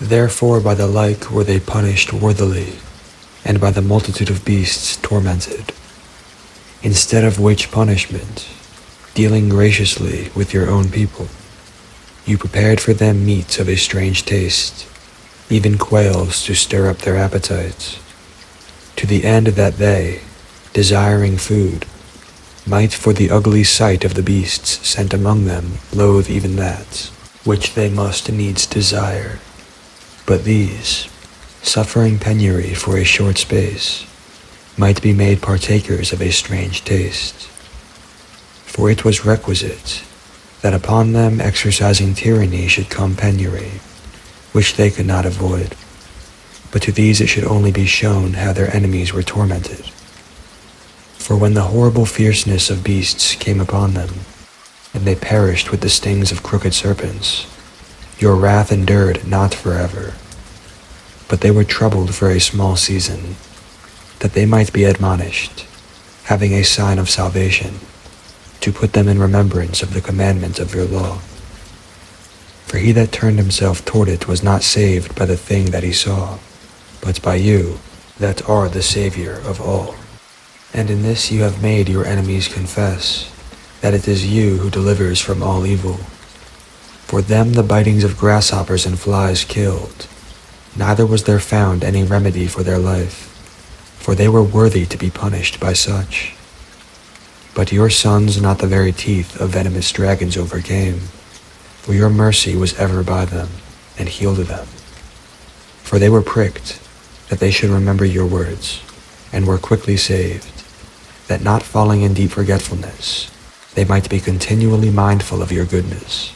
Therefore by the like were they punished worthily, and by the multitude of beasts tormented. Instead of which punishment, dealing graciously with your own people, you prepared for them meat of a strange taste, even quails to stir up their appetites, to the end that they, desiring food, might for the ugly sight of the beasts sent among them loathe even that, which they must needs desire. But these, suffering penury for a short space, might be made partakers of a strange taste. For it was requisite that upon them exercising tyranny should come penury, which they could not avoid, but to these it should only be shown how their enemies were tormented. For when the horrible fierceness of beasts came upon them, and they perished with the stings of crooked serpents, your wrath endured not forever, but they were troubled for a small season, that they might be admonished, having a sign of salvation, to put them in remembrance of the commandment of your law. For he that turned himself toward it was not saved by the thing that he saw, but by you, that are the Savior of all. And in this you have made your enemies confess, that it is you who delivers from all evil. For them the bitings of grasshoppers and flies killed, neither was there found any remedy for their life, for they were worthy to be punished by such. But your sons not the very teeth of venomous dragons overcame, for your mercy was ever by them, and healed them. For they were pricked, that they should remember your words, and were quickly saved, that not falling in deep forgetfulness, they might be continually mindful of your goodness.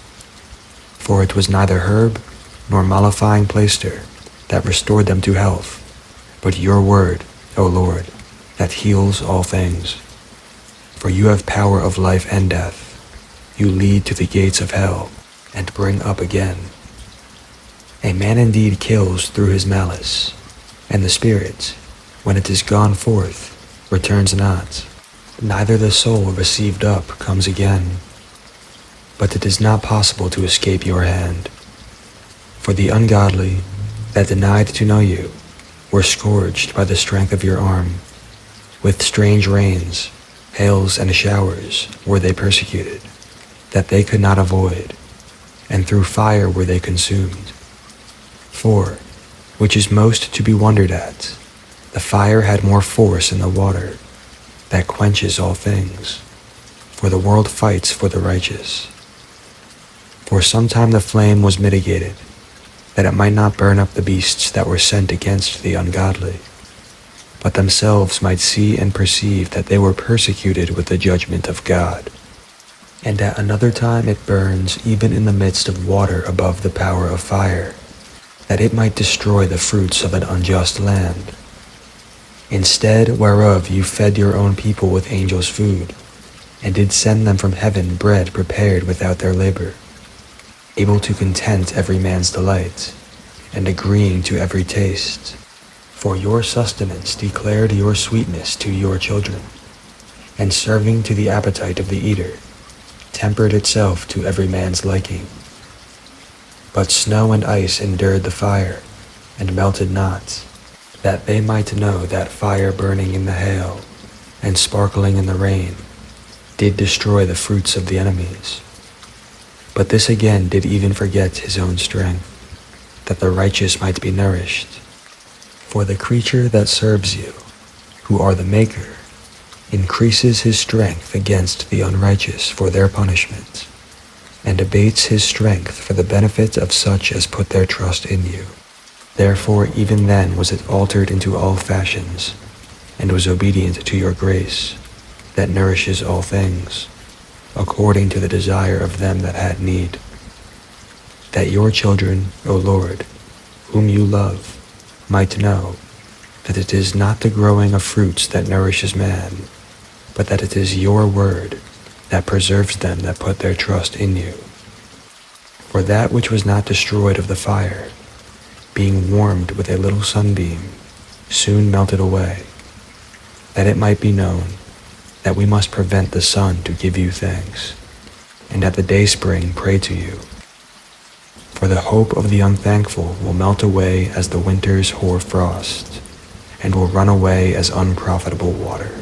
For it was neither herb nor mollifying plaister that restored them to health, but your word, O Lord, that heals all things. For you have power of life and death. You lead to the gates of hell, and bring up again. A man indeed kills through his malice, and the spirit, when it is gone forth, returns not, neither the soul received up comes again. But it is not possible to escape your hand. For the ungodly, that denied to know you, were scourged by the strength of your arm. With strange rains, hails, and showers were they persecuted, that they could not avoid, and through fire were they consumed. For, which is most to be wondered at, the fire had more force in the water, that quenches all things, for the world fights for the righteous. For sometime the flame was mitigated, that it might not burn up the beasts that were sent against the ungodly, but themselves might see and perceive that they were persecuted with the judgment of God. And at another time it burns even in the midst of water above the power of fire, that it might destroy the fruits of an unjust land. Instead whereof you fed your own people with angels' food, and did send them from heaven bread prepared without their labor, able to content every man's delight, and agreeing to every taste. For your sustenance declared your sweetness to your children, and serving to the appetite of the eater, tempered itself to every man's liking. But snow and ice endured the fire, and melted not, that they might know that fire burning in the hail, and sparkling in the rain, did destroy the fruits of the enemies. But this again did even forget his own strength, that the righteous might be nourished. For the creature that serves you, who are the Maker, increases his strength against the unrighteous for their punishment, and abates his strength for the benefit of such as put their trust in you. Therefore even then was it altered into all fashions, and was obedient to your grace, that nourishes all things, according to the desire of them that had need. That your children, O Lord, whom you love, might know that it is not the growing of fruits that nourishes man, but that it is your word that preserves them that put their trust in you. For that which was not destroyed of the fire, being warmed with a little sunbeam, soon melted away, that it might be known that we must prevent the sun to give you thanks, and at the dayspring pray to you. For the hope of the unthankful will melt away as the winter's hoar frost, and will run away as unprofitable water.